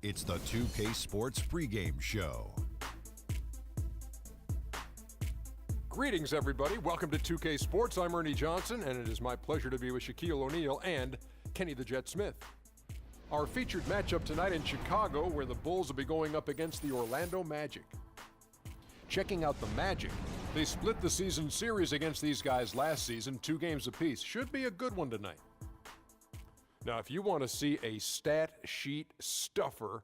It's the 2K Sports pregame show. Greetings, everybody. Welcome to 2K Sports. I'm Ernie Johnson, and it is my pleasure to be with Shaquille O'Neal and Kenny the Jet Smith. Our featured matchup tonight in Chicago, where the Bulls will be going up against the Orlando Magic. Checking out the Magic, they split the season series against these guys last season, 2 games apiece. Should be a good one tonight. Now, if you want to see a stat sheet stuffer,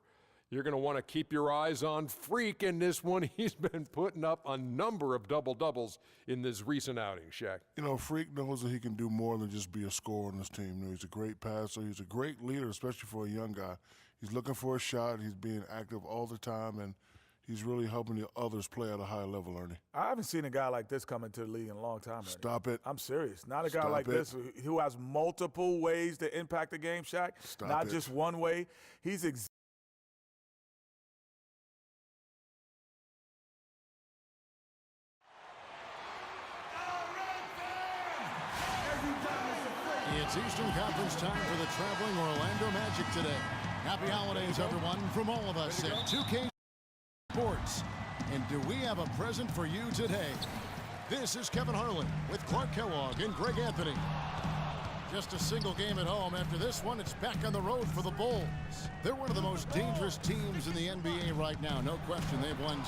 you're going to want to keep your eyes on Freak in this one. He's been putting up a number of double-doubles in this recent outing, Shaq. You know, Freak knows that he can do more than just be a scorer on this team. You know, he's a great passer. He's a great leader, especially for a young guy. He's looking for a shot. He's being active all the time, and he's really helping the others play at a high level, Ernie. I haven't seen a guy like this come into the league in a long time, Ernie. Stop it. I'm serious. Not a guy like this who has multiple ways to impact the game, Shaq. Not just one way. He's It's Eastern Conference time for the traveling Orlando Magic today. Happy holidays, everyone, from all of us at 2K Sports. And do we have a present for you today? This is Kevin Harlan with Clark Kellogg and Greg Anthony. Just a single game at home. After this one, it's back on the road for the Bulls. They're one of the most dangerous teams in the NBA right now. No question, they've won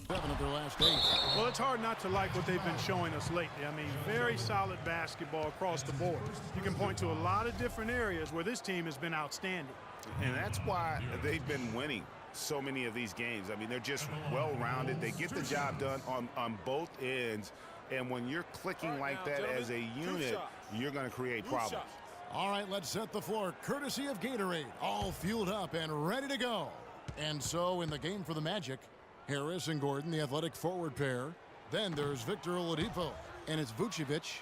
7 of their last 8. Well, it's hard not to like what they've been showing us lately. I mean, very solid basketball across the board. You can point to a lot of different areas where this team has been outstanding. And that's why they've been winning so many of these games. I mean, they're just well-rounded. They get the job done on both ends. And when you're clicking like that as a unit, you're going to create problems. All right, let's set the floor. Courtesy of Gatorade, all fueled up and ready to go. And so in the game for the Magic, Harris and Gordon, the athletic forward pair. Then there's Victor Oladipo, and it's Vucevic.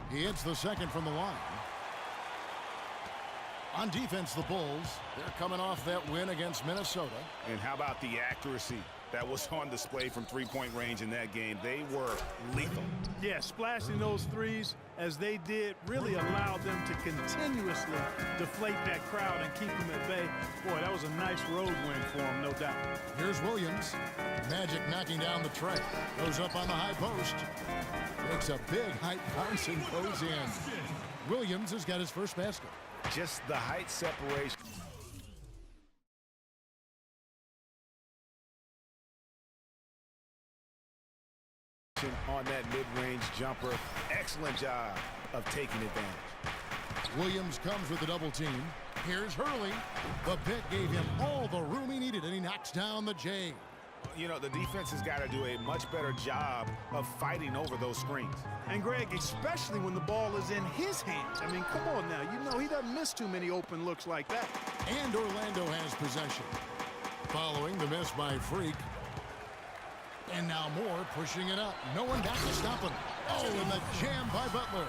He hits the second from the line. On defense, the Bulls, they're coming off that win against Minnesota. And how about the accuracy that was on display from three-point range in that game? They were lethal. Yeah, splashing those threes as they did really allowed them to continuously deflate that crowd and keep them at bay. Boy, that was a nice road win for them, no doubt. Here's Williams. Magic knocking down the tray. Goes up on the high post. Makes a big height bounce and goes in. Williams has got his first basket. Just the height separation. On that mid-range jumper. Excellent job of taking advantage. Williams comes with the double team. Here's Hurley. The pick gave him all the room he needed, and he knocks down the J. You know, the defense has got to do a much better job of fighting over those screens. And, Greg, especially when the ball is in his hands. I mean, come on now. You know he doesn't miss too many open looks like that. And Orlando has possession. Following the miss by Freak. And now Moore pushing it up. No one got to stop him. Oh, and the jam by Butler.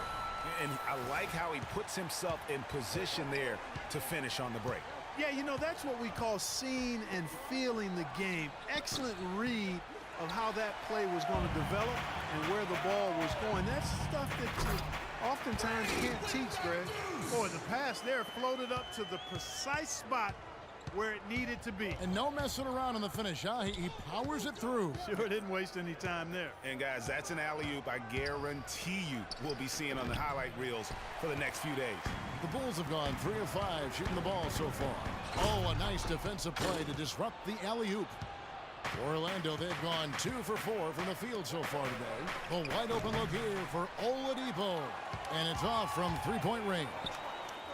And I like how he puts himself in position there to finish on the break. Yeah, you know, that's what we call seeing and feeling the game. Excellent read of how that play was going to develop and where the ball was going. That's stuff that you oftentimes can't teach, Greg. Boy, the pass there floated up to the precise spot where it needed to be. And no messing around in the finish, huh? He powers it through. Sure didn't waste any time there. And, guys, that's an alley-oop I guarantee you we'll be seeing on the highlight reels for the next few days. The Bulls have gone 3 of 5 shooting the ball so far. Oh, a nice defensive play to disrupt the alley-oop. For Orlando, they've gone 2 for 4 from the field so far today. A wide open look here for Oladipo. And it's off from three-point range.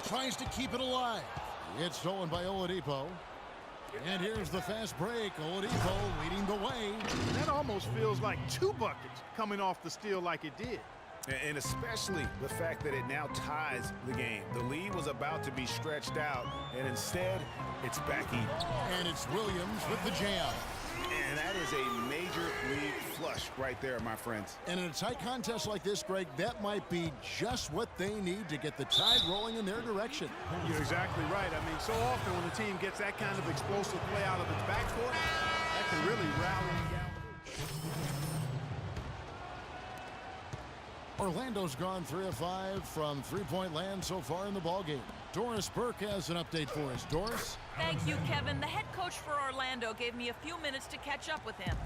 Tries to keep it alive. It's stolen by Oladipo. And here's the fast break. Oladipo leading the way. That almost feels like 2 buckets coming off the steal like it did. And especially the fact that it now ties the game. The lead was about to be stretched out, and instead, it's back even. And it's Williams with the jam. And that is a major league flush right there, my friends. And in a tight contest like this, Greg, that might be just what they need to get the tide rolling in their direction. You're exactly right. I mean, so often when the team gets that kind of explosive play out of its backcourt, that can really rally and gallop. Orlando's gone 3 of 5 from three-point land so far in the ballgame. Doris Burke has an update for us. Doris? Thank you, Kevin. The head coach for Orlando gave me a few minutes to catch up with him.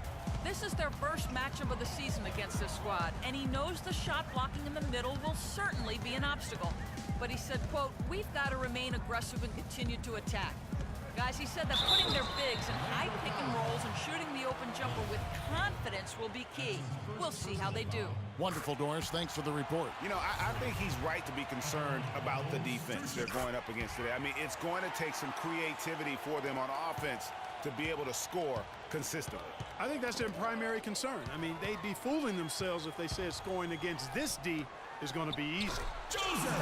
This is their first matchup of the season against this squad, and he knows the shot blocking in the middle will certainly be an obstacle. But he said, quote, "We've got to remain aggressive and continue to attack." Guys, he said that putting their bigs in high pick and rolls and shooting the open jumper with confidence will be key. We'll see how they do. Wonderful, Doris. Thanks for the report. You know, I think he's right to be concerned about the defense they're going up against today. I mean, it's going to take some creativity for them on offense to be able to score consistently. I think that's their primary concern. I mean, they'd be fooling themselves if they said scoring against this D is going to be easy.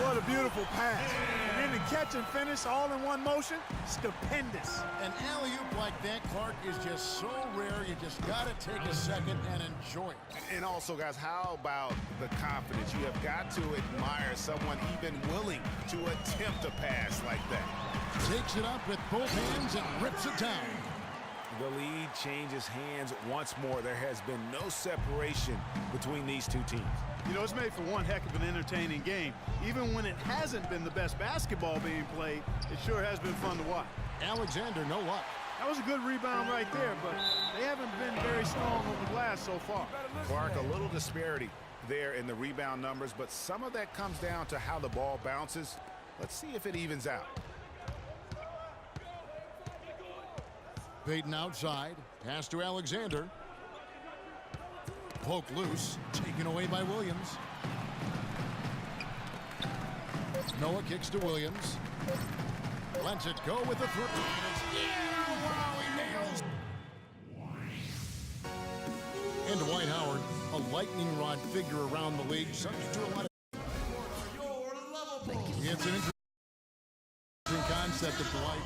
What a beautiful pass. And then the catch and finish all in one motion, stupendous. An alley-oop like that, Clark, is just so rare. You just got to take a second and enjoy it. And also, guys, how about the confidence? You have got to admire someone even willing to attempt a pass like that. Takes it up with both hands and rips it down. The lead changes hands once more. There has been no separation between these two teams. You know, it's made for one heck of an entertaining game. Even when it hasn't been the best basketball being played, it sure has been fun to watch. Alexander, no luck. That was a good rebound right there, but they haven't been very strong on the glass so far. Clark, a little disparity there in the rebound numbers, but some of that comes down to how the ball bounces. Let's see if it evens out. Payton outside. Pass to Alexander. Poke loose. Taken away by Williams. Noah kicks to Williams. Lets it go with the three. Yeah! Wow, he nails. And Dwight Howard, a lightning rod figure around the league, subject to a lot of. It's an interesting concept of Dwight.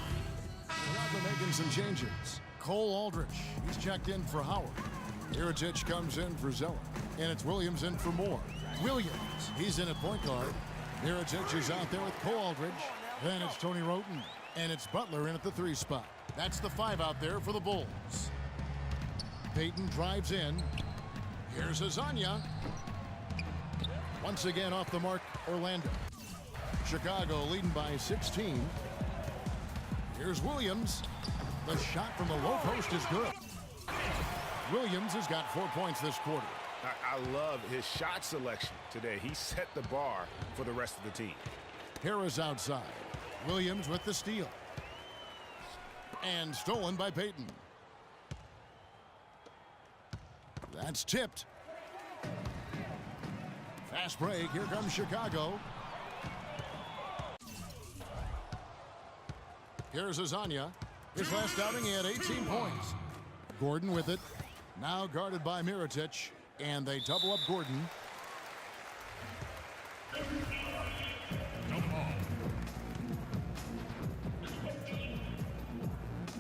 They're making some changes. Cole Aldrich, he's checked in for Howard. Mirotic comes in for Zeller. And it's Williams in for Moore. Williams, he's in at point guard. Mirotic is out there with Cole Aldrich. Then it's Tony Roten. And it's Butler in at the 3 spot. That's the 5 out there for the Bulls. Payton drives in. Here's Azania. Once again off the mark, Orlando. Chicago leading by 16. Here's Williams. The shot from the low post is good. Williams has got 4 points this quarter. I love his shot selection today. He set the bar for the rest of the team. Harris outside. Williams with the steal. And stolen by Payton. That's tipped. Fast break. Here comes Chicago. Here's Azania. His last outing, he had 18 points. Gordon with it. Now guarded by Mirotic. And they double up Gordon.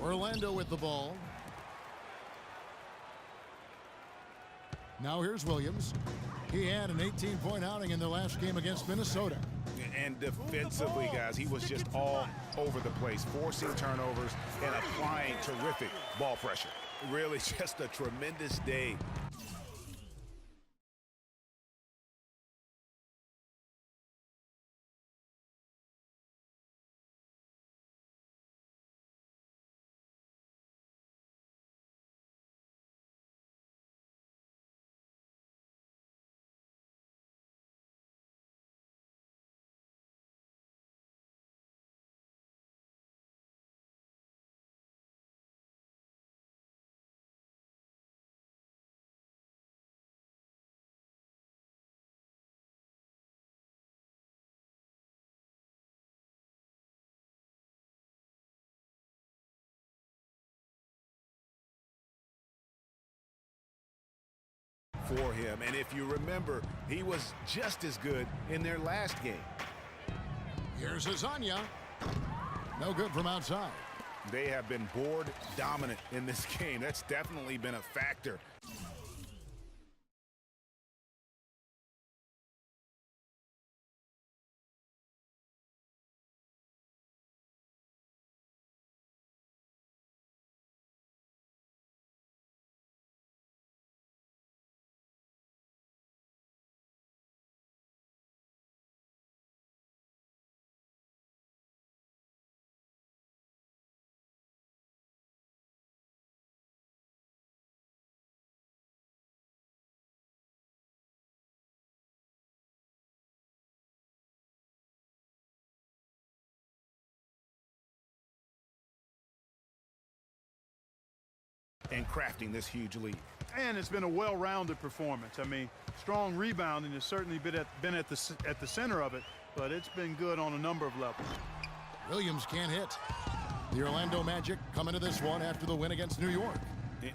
Orlando with the ball. Now here's Williams. He had an 18-point outing in their last game against Minnesota. And defensively, guys, he was just all over the place, forcing turnovers and applying terrific ball pressure. Really just a tremendous day. For him, and if you remember, he was just as good in their last game. Here's Azania. No good from outside. They have been board dominant in this game. That's definitely been a factor. And crafting this huge lead. And it's been a well-rounded performance. I mean, strong rebounding has certainly been at the center of it, but it's been good on a number of levels. Williams can't hit. The Orlando Magic come into this one after the win against New York.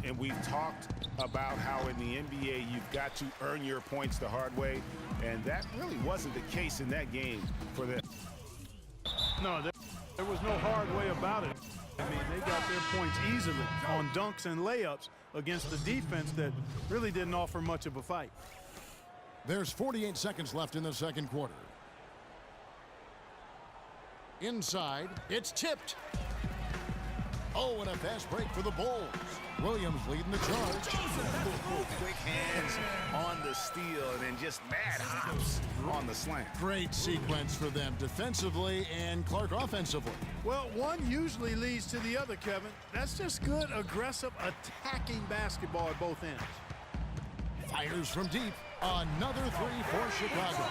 And we've talked about how in the NBA you've got to earn your points the hard way, and that really wasn't the case in that game for them. No, there was no hard way about it. I mean, they got their points easily on dunks and layups against the defense that really didn't offer much of a fight. There's 48 seconds left in the second quarter. Inside, it's tipped. Oh, and a fast break for the Bulls. Williams leading the charge. Quick hands on the steal and then just mad hops on the slant. Great sequence for them defensively and Clark offensively. Well, one usually leads to the other, Kevin. That's just good, aggressive, attacking basketball at both ends. Fires from deep. Another three for Chicago.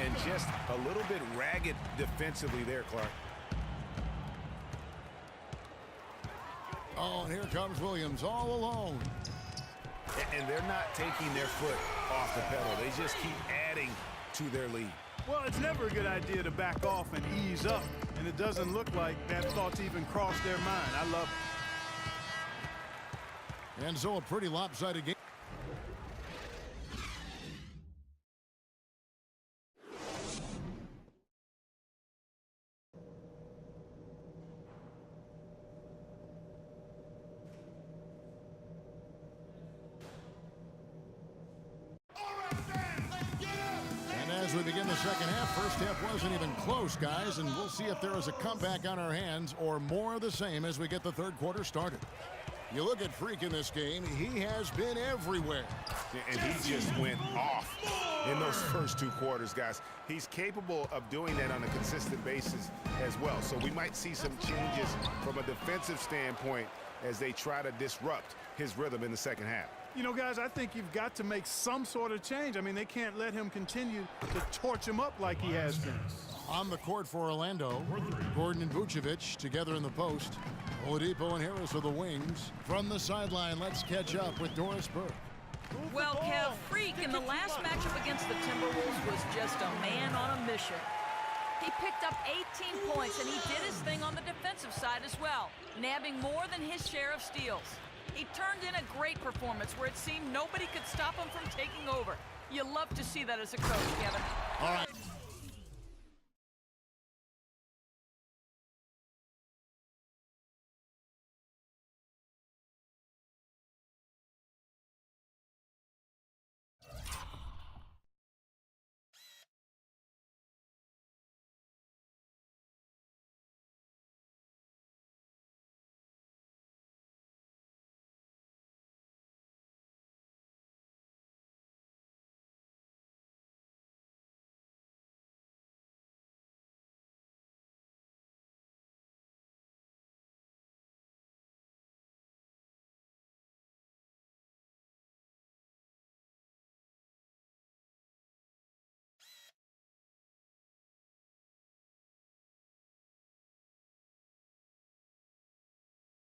And just a little bit ragged defensively there, Clark. Oh, and here comes Williams all alone. And they're not taking their foot off the pedal. They just keep adding to their lead. Well, it's never a good idea to back off and ease up, and it doesn't look like that thought's even crossed their mind. I love it. And so a pretty lopsided game. As we begin the second half, first half wasn't even close, guys, and we'll see if there is a comeback on our hands or more of the same as we get the third quarter started. You look at Freak in this game, he has been everywhere. And he just went off in those first two quarters, guys. He's capable of doing that on a consistent basis as well. So we might see some changes from a defensive standpoint as they try to disrupt his rhythm in the second half. You know, guys, I think you've got to make some sort of change. I mean, they can't let him continue to torch him up like he has been. On the court for Orlando, Gordon and Vucevic together in the post. Oladipo and Harris are the wings. From the sideline, let's catch up with Doris Burke. Well, Kev, Freak in the last matchup against the Timberwolves was just a man on a mission. He picked up 18 points, and he did his thing on the defensive side as well, nabbing more than his share of steals. He turned in a great performance where it seemed nobody could stop him from taking over. You love to see that as a coach, Kevin. All right.